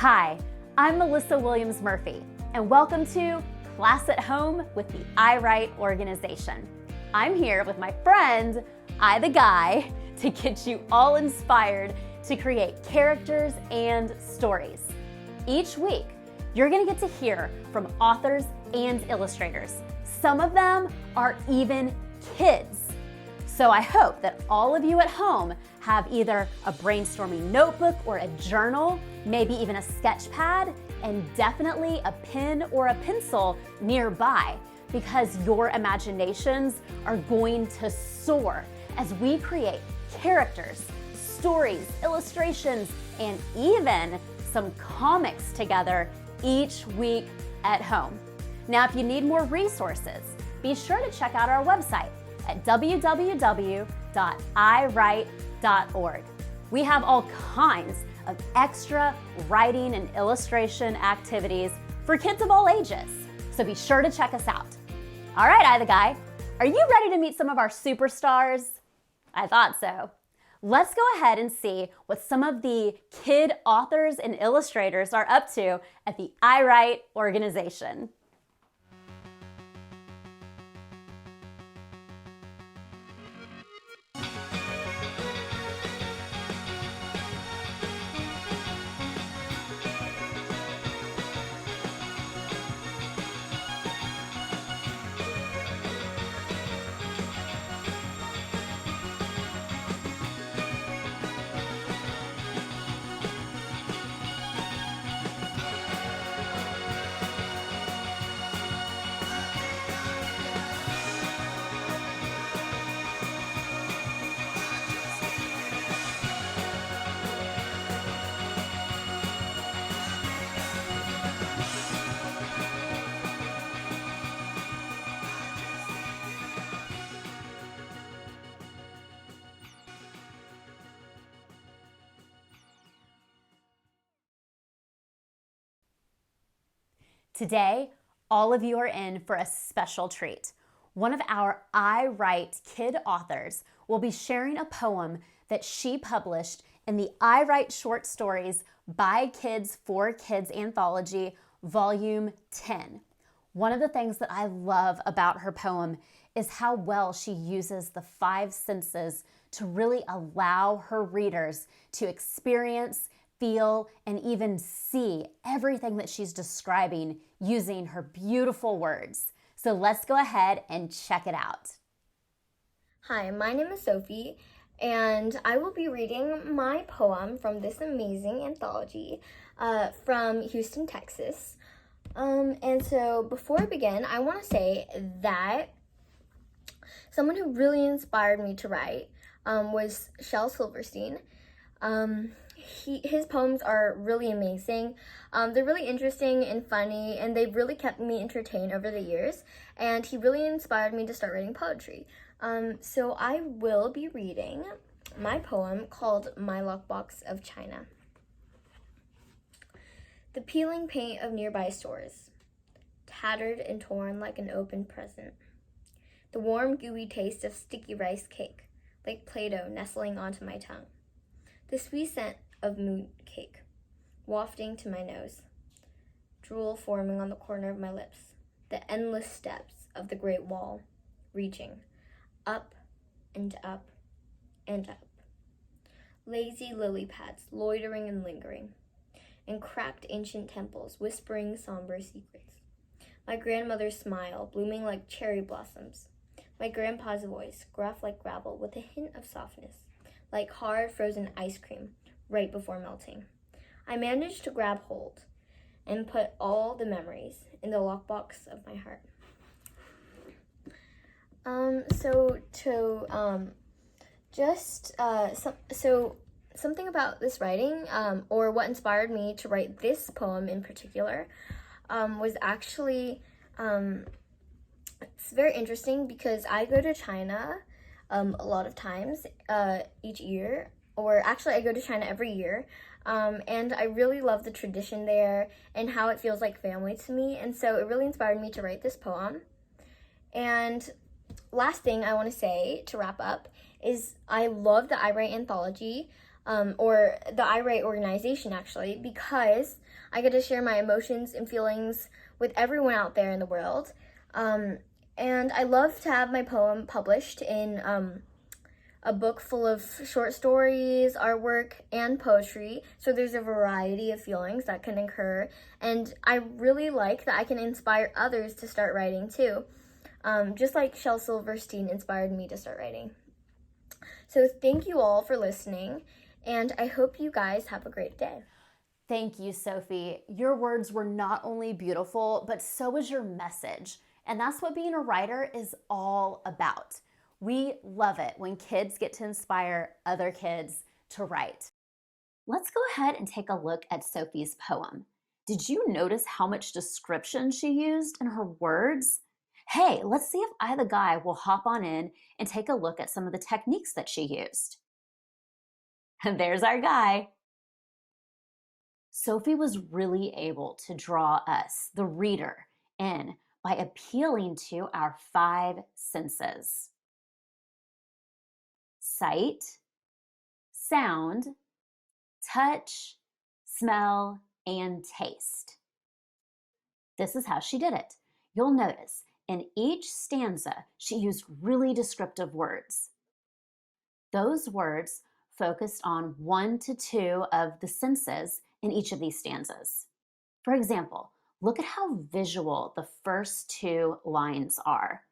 Hi, I'm Melissa Williams-Murphy, and welcome to Class at Home with the iWRITE organization. I'm here with my friend, I the Guy, to get you all inspired to create characters and stories. Each week, you're gonna get to hear from authors and illustrators. Some of them are even kids. So I hope that all of you at home have either a brainstorming notebook or a journal, maybe even a sketch pad, and definitely a pen or a pencil nearby, because your imaginations are going to soar as we create characters, stories, illustrations, and even some comics together each week at home. Now, if you need more resources, be sure to check out our website at www.iwrite.org. We have all kinds of extra writing and illustration activities for kids of all ages, so be sure to check us out. All right, I the Guy, are you ready to meet some of our superstars? I thought so. Let's go ahead and see what some of the kid authors and illustrators are up to at the iWRITE organization. Today, all of you are in for a special treat. One of our iWRITE kid authors will be sharing a poem that she published in the iWRITE Short Stories by Kids for Kids Anthology, Volume 10. One of the things that I love about her poem is how well she uses the five senses to really allow her readers to experience, feel, and even see everything that she's describing using her beautiful words. So let's go ahead and check it out. Hi, my name is Sophie, and I will be reading my poem from this amazing anthology from Houston, Texas. And so before I begin, I want to say that someone who really inspired me to write was Shel Silverstein. His poems are really amazing. They're really interesting and funny, and they've really kept me entertained over the years, and he really inspired me to start writing poetry. So I will be reading my poem called My Lockbox of China. The peeling paint of nearby stores, tattered and torn like an open present. The warm, gooey taste of sticky rice cake, like Play-Doh nestling onto my tongue. The sweet scent of moon cake, wafting to my nose, drool forming on the corner of my lips, the endless steps of the Great Wall, reaching up and up and up. Lazy lily pads loitering and lingering, and cracked ancient temples whispering somber secrets. My grandmother's smile blooming like cherry blossoms. My grandpa's voice gruff like gravel with a hint of softness, like hard frozen ice cream right before melting. I managed to grab hold and put all the memories in the lockbox of my heart. Something about this writing, or what inspired me to write this poem in particular, was actually, it's very interesting because I go to China a lot of times each year, or actually I go to China every year, and I really love the tradition there and how it feels like family to me, and so it really inspired me to write this poem. And last thing I want to say to wrap up is I love the iWRITE anthology. or the iWRITE organization actually, because I get to share my emotions and feelings with everyone out there in the world. And I love to have my poem published in a book full of short stories, artwork, and poetry. So there's a variety of feelings that can occur. And I really like that I can inspire others to start writing too. Just like Shel Silverstein inspired me to start writing. So thank you all for listening, and I hope you guys have a great day. Thank you, Sophie. Your words were not only beautiful, but so was your message. And that's what being a writer is all about. We love it when kids get to inspire other kids to write. Let's go ahead and take a look at Sophie's poem. Did you notice how much description she used in her words? Hey, let's see if I, the guy, will hop on in and take a look at some of the techniques that she used. And there's our guy. Sophie was really able to draw us, the reader, in by appealing to our 5 senses: sight, sound, touch, smell, and taste. This is how she did it. You'll notice in each stanza, she used really descriptive words. Those words focused on 1 to 2 of the senses in each of these stanzas. For example, look at how visual the first 2 lines are.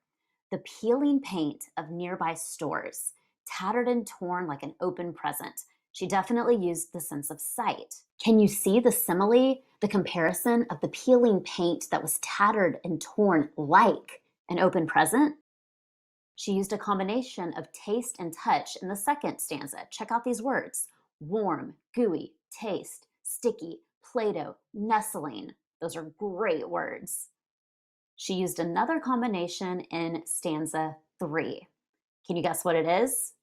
The peeling paint of nearby stores, tattered and torn like an open present. She definitely used the sense of sight. Can you see the simile, the comparison of the peeling paint that was tattered and torn like an open present? She used a combination of taste and touch in the second stanza. Check out these words: warm, gooey, taste, sticky, Play-Doh, nestling. Those are great words. She used another combination in stanza 3. Can you guess what it is?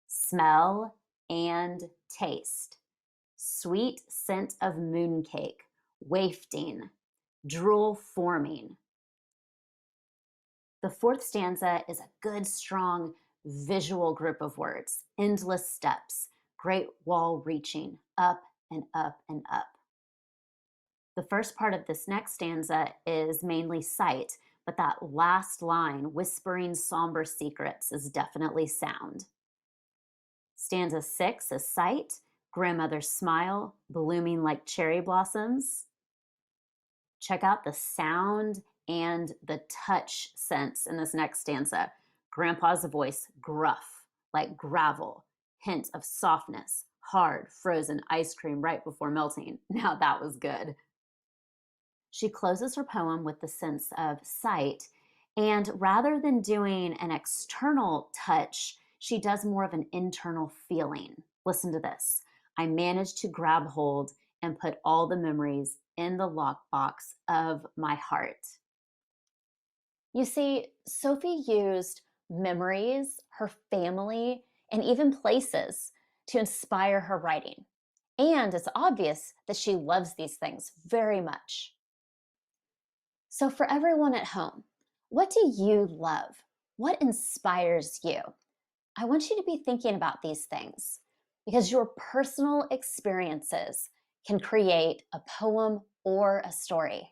Smell and taste. Sweet scent of mooncake, wafting, drool forming. The 4th stanza is a good, strong, visual group of words. Endless steps, great wall reaching, up and up and up. The first part of this next stanza is mainly sight, but that last line, whispering somber secrets, is definitely sound. Stanza 6 is sight, grandmother's smile, blooming like cherry blossoms. Check out the sound and the touch sense in this next stanza. Grandpa's voice, gruff, like gravel, hint of softness, hard, frozen ice cream right before melting. Now that was good. She closes her poem with the sense of sight, and rather than doing an external touch, she does more of an internal feeling. Listen to this. I managed to grab hold and put all the memories in the lockbox of my heart. You see, Sophie used memories, her family, and even places to inspire her writing. And it's obvious that she loves these things very much. So for everyone at home, what do you love? What inspires you? I want you to be thinking about these things because your personal experiences can create a poem or a story.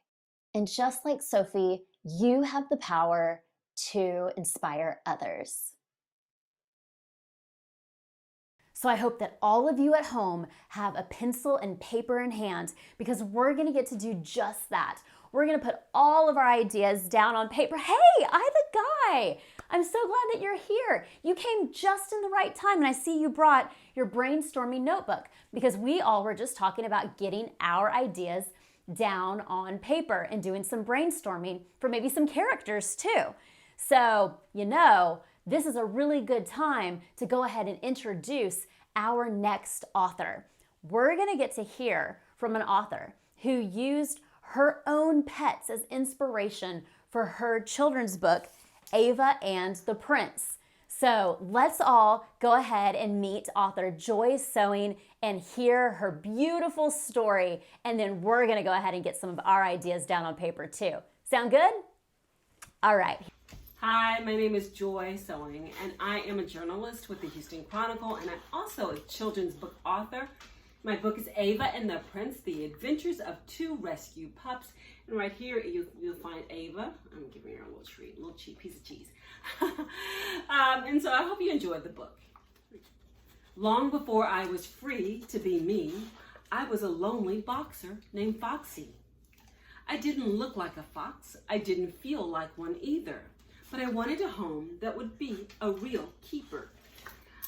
And just like Sophie, you have the power to inspire others. So I hope that all of you at home have a pencil and paper in hand because we're going to get to do just that. We're going to put all of our ideas down on paper. Hey, I the guy. I'm so glad that you're here. You came just in the right time, and I see you brought your brainstorming notebook because we all were just talking about getting our ideas down on paper and doing some brainstorming for maybe some characters too. So, this is a really good time to go ahead and introduce our next author. We're going to get to hear from an author who used her own pets as inspiration for her children's book, Ava and the Prince. So let's all go ahead and meet author Joy Sewing and hear her beautiful story. And then we're going to go ahead and get some of our ideas down on paper too. Sound good? All right. Hi, my name is Joy Sewing, and I am a journalist with the Houston Chronicle, and I'm also a children's book author. My book is Ava and the Prince, The Adventures of Two Rescue Pups. And right here, you'll find Ava. I'm giving her a little treat, a little cheap piece of cheese. And so I hope you enjoyed the book. Long before I was free to be me, I was a lonely boxer named Foxy. I didn't look like a fox. I didn't feel like one either. But I wanted a home that would be a real keeper.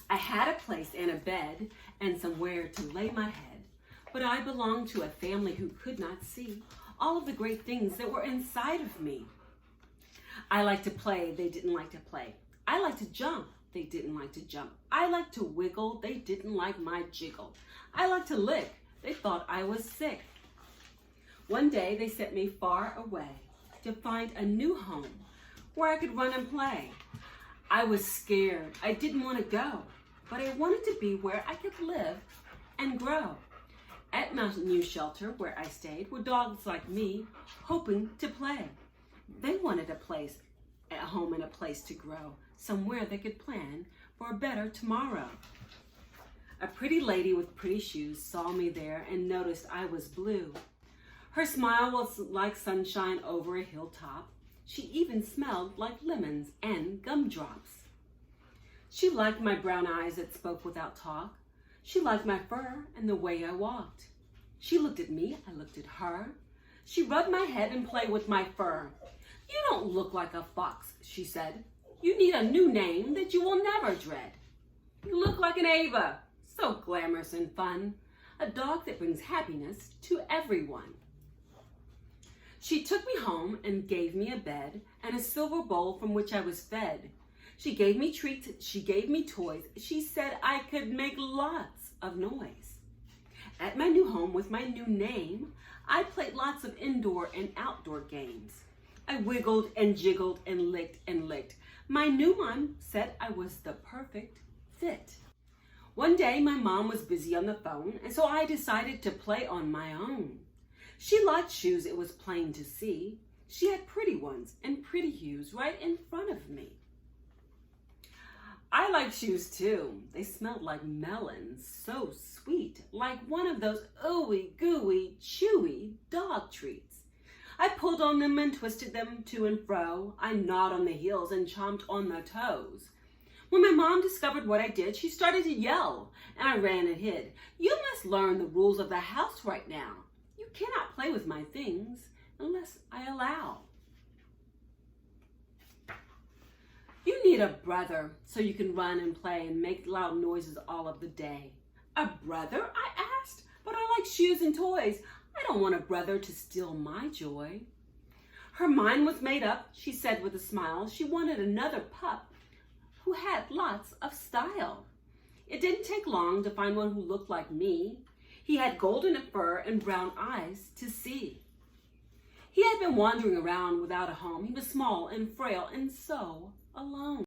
I had a place and a bed and somewhere to lay my head. But I belonged to a family who could not see all of the great things that were inside of me. I liked to play. They didn't like to play. I liked to jump. They didn't like to jump. I liked to wiggle. They didn't like my jiggle. I liked to lick. They thought I was sick. One day they sent me far away to find a new home where I could run and play. I was scared. I didn't want to go, but I wanted to be where I could live and grow. At my new shelter where I stayed were dogs like me, hoping to play. They wanted a home and a place to grow, somewhere they could plan for a better tomorrow. A pretty lady with pretty shoes saw me there and noticed I was blue. Her smile was like sunshine over a hilltop. She even smelled like lemons and gumdrops. She liked my brown eyes that spoke without talk. She liked my fur and the way I walked. She looked at me, I looked at her. She rubbed my head and played with my fur. You don't look like a fox, she said. You need a new name that you will never dread. You look like an Ava, so glamorous and fun. A dog that brings happiness to everyone. She took me home and gave me a bed and a silver bowl from which I was fed. She gave me treats, she gave me toys. She said I could make lots of noise. At my new home with my new name, I played lots of indoor and outdoor games. I wiggled and jiggled and licked and licked. My new mom said I was the perfect fit. One day my mom was busy on the phone, and so I decided to play on my own. She liked shoes, it was plain to see. She had pretty ones and pretty hues right in front of me. I liked shoes too. They smelled like melons, so sweet, like one of those ooey gooey, chewy dog treats. I pulled on them and twisted them to and fro. I gnawed on the heels and chomped on the toes. When my mom discovered what I did, she started to yell, and I ran and hid. You must learn the rules of the house right now. You cannot play with my things unless I allow. You need a brother so you can run and play and make loud noises all of the day. A brother? I asked, but I like shoes and toys. I don't want a brother to steal my joy. Her mind was made up, she said with a smile. She wanted another pup who had lots of style. It didn't take long to find one who looked like me. He had golden fur and brown eyes to see. He had been wandering around without a home. He was small and frail and so alone.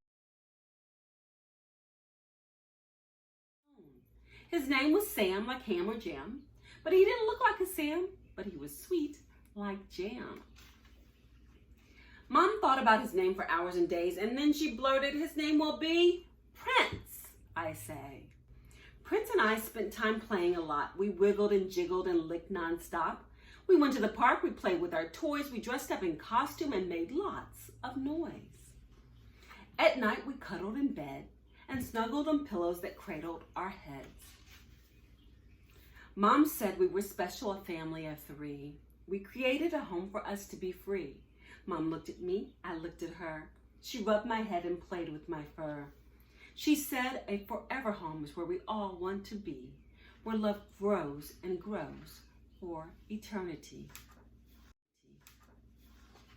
His name was Sam, like ham or jam, but he didn't look like a Sam, but he was sweet like jam. Mom thought about his name for hours and days, and then she blurted, his name will be Prince, I say. Prince and I spent time playing a lot. We wiggled and jiggled and licked nonstop. We went to the park, we played with our toys, we dressed up in costume and made lots of noise. At night, we cuddled in bed and snuggled on pillows that cradled our heads. Mom said we were special, a family of three. We created a home for us to be free. Mom looked at me, I looked at her. She rubbed my head and played with my fur. She said a forever home is where we all want to be, where love grows and grows for eternity.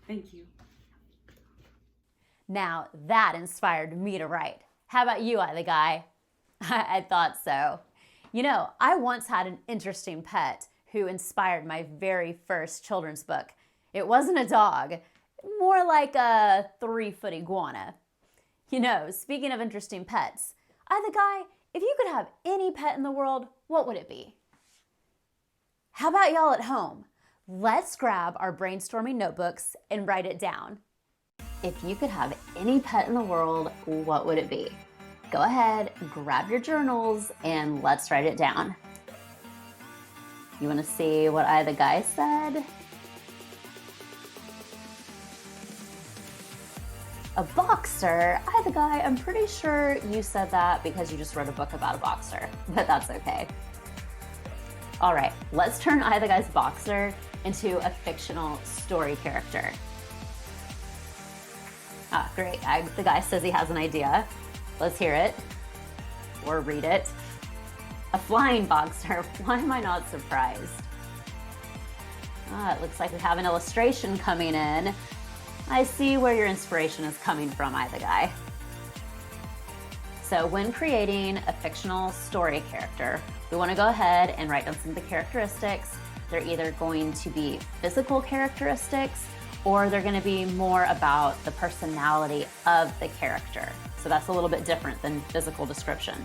Thank you. Now that inspired me to write. How about you, I the guy? I thought so. You know, I once had an interesting pet who inspired my very first children's book. It wasn't a dog, more like a 3-foot iguana. You know, speaking of interesting pets, I the guy, if you could have any pet in the world, what would it be? How about y'all at home? Let's grab our brainstorming notebooks and write it down. If you could have any pet in the world, what would it be? Go ahead, grab your journals, and let's write it down. You want to see what I, the guy, said? A boxer? I, the guy, I'm pretty sure you said that because you just wrote a book about a boxer, but that's okay. All right, let's turn I, the guy's boxer into a fictional story character. Ah, great. The guy says he has an idea. Let's hear it or read it. A flying boxer. Why am I not surprised? Ah, it looks like we have an illustration coming in. I see where your inspiration is coming from, I, the guy. So when creating a fictional story character, we want to go ahead and write down some of the characteristics. They're either going to be physical characteristics or they're going to be more about the personality of the character. So that's a little bit different than physical description.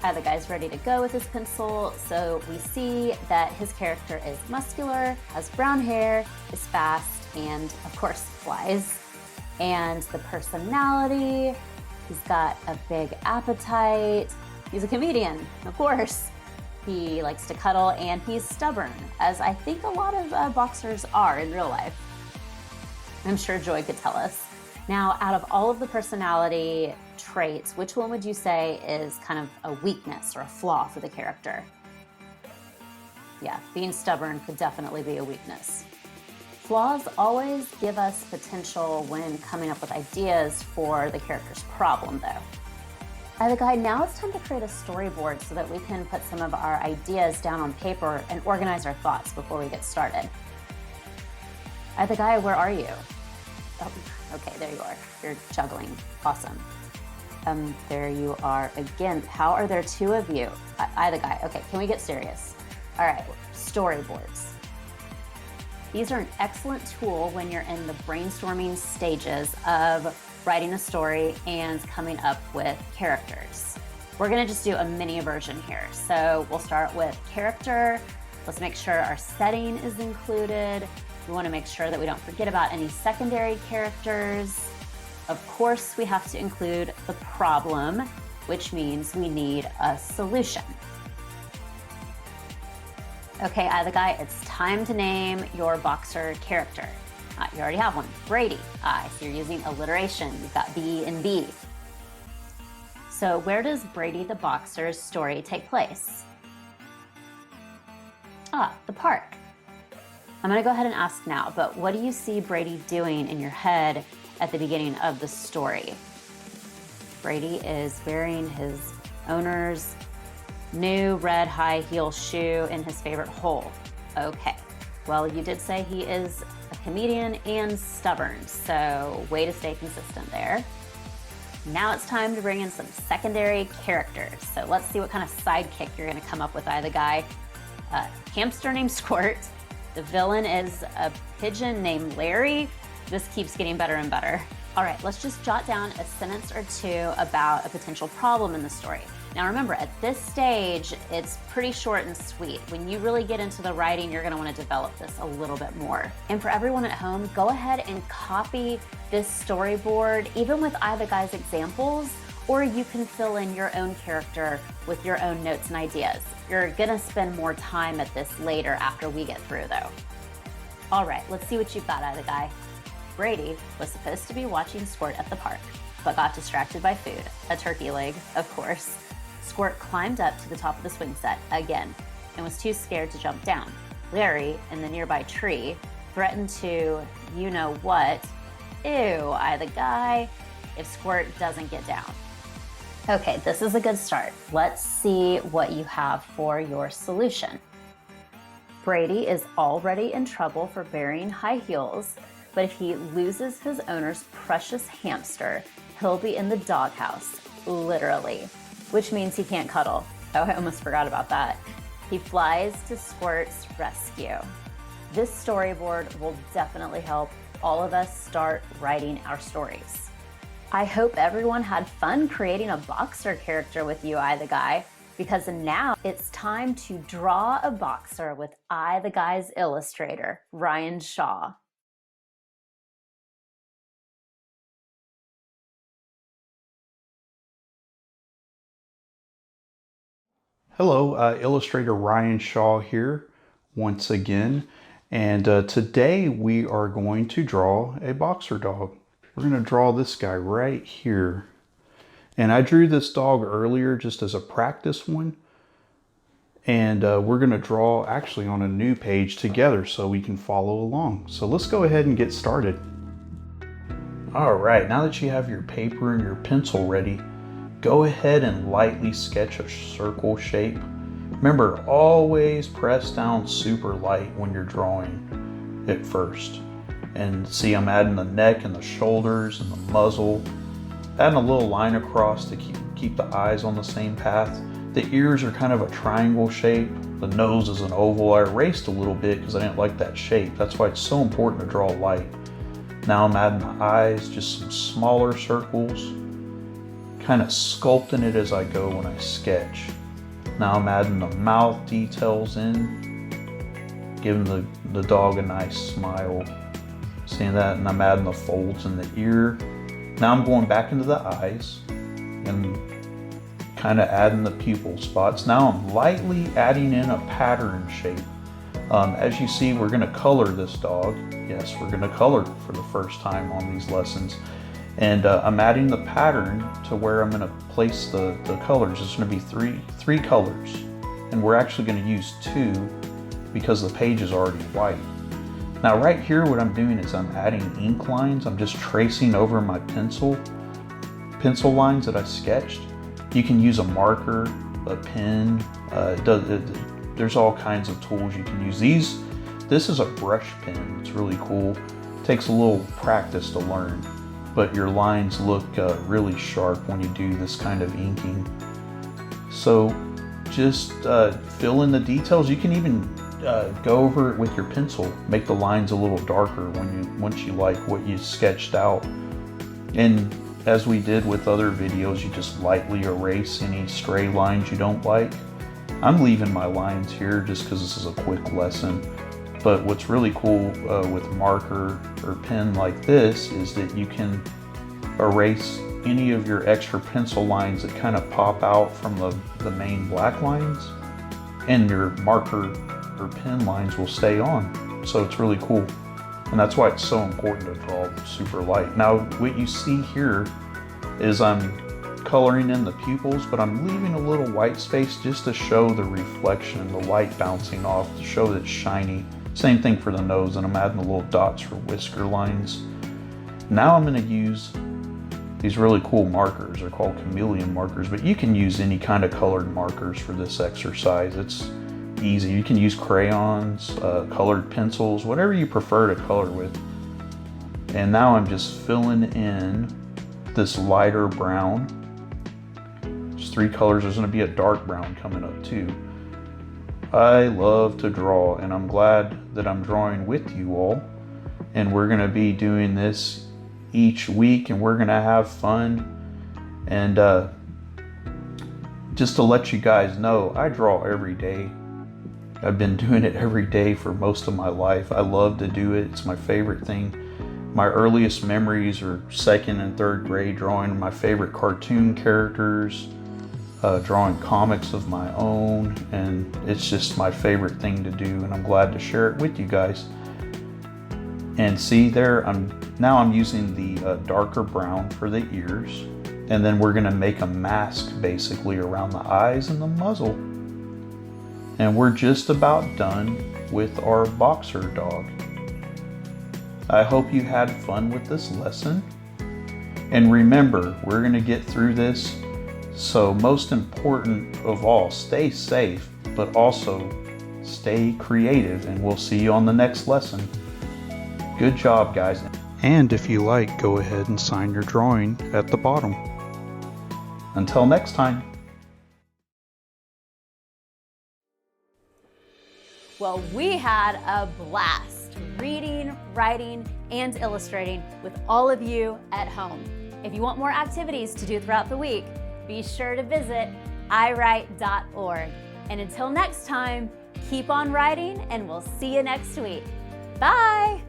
The guy's ready to go with his pencil. So we see that his character is muscular, has brown hair, is fast, and of course flies. And the personality, he's got a big appetite. He's a comedian, of course. He likes to cuddle and he's stubborn, as I think a lot of boxers are in real life. I'm sure Joy could tell us. Now, out of all of the personality traits, which one would you say is kind of a weakness or a flaw for the character? Yeah, being stubborn could definitely be a weakness. Flaws always give us potential when coming up with ideas for the character's problem, though. The guy, now it's time to create a storyboard so that we can put some of our ideas down on paper and organize our thoughts before we get started. The guy, where are you? Oh, okay, there you are. You're juggling. Awesome. There you are again. How are there two of you? The guy. Okay, can we get serious? All right, storyboards. These are an excellent tool when you're in the brainstorming stages of writing a story and coming up with characters. We're gonna just do a mini version here. So we'll start with character. Let's make sure our setting is included. We wanna make sure that we don't forget about any secondary characters. Of course, we have to include the problem, which means we need a solution. Okay, the guy, it's time to name your boxer character. You already have one, Brady. So you're using alliteration. You've got B and B. So where does Brady the boxer's story take place? The park. I'm gonna go ahead and ask now, but what do you see Brady doing in your head at the beginning of the story? Brady is wearing his owner's new red high heel shoe in his favorite hole. Okay, well, you did say he is a comedian and stubborn, so way to stay consistent there. Now it's time to bring in some secondary characters. So let's see what kind of sidekick you're gonna come up with, the guy. Hamster named Squirt. The villain is a pigeon named Larry. This keeps getting better and better. All right, let's just jot down a sentence or two about a potential problem in the story. Now remember, at this stage, it's pretty short and sweet. When you really get into the writing, you're gonna wanna develop this a little bit more. And for everyone at home, go ahead and copy this storyboard, even with the guy's examples, or you can fill in your own character with your own notes and ideas. You're gonna spend more time at this later after we get through though. All right, let's see what you've got, the guy. Brady was supposed to be watching Squirt at the park, but got distracted by food, a turkey leg, of course. Squirt climbed up to the top of the swing set again and was too scared to jump down. Larry, in the nearby tree, threatened to, you know what, ew, the guy, if Squirt doesn't get down. Okay, this is a good start. Let's see what you have for your solution. Brady is already in trouble for wearing high heels, but if he loses his owner's precious hamster, he'll be in the doghouse, literally, which means he can't cuddle. Oh, I almost forgot about that. He flies to Squirt's rescue. This storyboard will definitely help all of us start writing our stories. I hope everyone had fun creating a boxer character with you, the guy, because now it's time to draw a boxer with the guy's illustrator, Ryan Shaw. Hello, Illustrator Ryan Shaw here once again, and today we are going to draw a boxer dog. We're going to draw this guy right here, and I drew this dog earlier just as a practice one, and we're going to draw actually on a new page together so we can follow along. So let's go ahead and get started. All right, now that you have your paper and your pencil ready, go ahead and lightly sketch a circle shape. Remember, always press down super light when you're drawing at first. And see, I'm adding the neck and the shoulders and the muzzle. Adding a little line across to keep the eyes on the same path. The ears are kind of a triangle shape. The nose is an oval. I erased a little bit because I didn't like that shape. That's why it's so important to draw light. Now I'm adding the eyes, just some smaller circles. Kind of sculpting it as I go when I sketch. Now I'm adding the mouth details in, giving the dog a nice smile. Seeing that? And I'm adding the folds in the ear. Now I'm going back into the eyes and kind of adding the pupil spots. Now I'm lightly adding in a pattern shape. As you see, we're going to color this dog. Yes, we're going to color for the first time on these lessons. And I'm adding the pattern to where I'm going to place the colors. It's going to be three colors. And we're actually going to use 2 because the page is already white. Now right here what I'm doing is I'm adding ink lines. I'm just tracing over my pencil lines that I sketched. You can use a marker, a pen. There's all kinds of tools you can use. This is a brush pen. It's really cool. It takes a little practice to learn. But your lines look really sharp when you do this kind of inking. So just fill in the details. You can even go over it with your pencil, make the lines a little darker once you like what you sketched out. And as we did with other videos, you just lightly erase any stray lines you don't like. I'm leaving my lines here just because this is a quick lesson. But what's really cool with marker or pen like this is that you can erase any of your extra pencil lines that kind of pop out from the main black lines, and your marker or pen lines will stay on. So it's really cool. And that's why it's so important to draw super light. Now what you see here is I'm coloring in the pupils, but I'm leaving a little white space just to show the reflection, the light bouncing off, to show that it's shiny. Same thing for the nose, and I'm adding the little dots for whisker lines. Now I'm going to use these really cool markers. They're called chameleon markers, but you can use any kind of colored markers for this exercise. It's easy. You can use crayons, colored pencils, whatever you prefer to color with. And now I'm just filling in this lighter brown. There's 3 colors. There's going to be a dark brown coming up too. I love to draw, and I'm glad that I'm drawing with you all. And we're going to be doing this each week, and we're going to have fun. And just to let you guys know, I draw every day. I've been doing it every day for most of my life. I love to do it. It's my favorite thing. My earliest memories are 2nd and 3rd grade, drawing my favorite cartoon characters. Drawing comics of my own, and it's just my favorite thing to do, and I'm glad to share it with you guys. And see there, now I'm using the darker brown for the ears, and then we're going to make a mask basically around the eyes and the muzzle. And we're just about done with our boxer dog. I hope you had fun with this lesson, and remember, we're going to get through this. So most important of all, stay safe, but also stay creative, and we'll see you on the next lesson. Good job, guys. And if you like, go ahead and sign your drawing at the bottom. Until next time. Well, we had a blast reading, writing, and illustrating with all of you at home. If you want more activities to do throughout the week, be sure to visit iWRITE.org. And until next time, keep on writing, and we'll see you next week. Bye!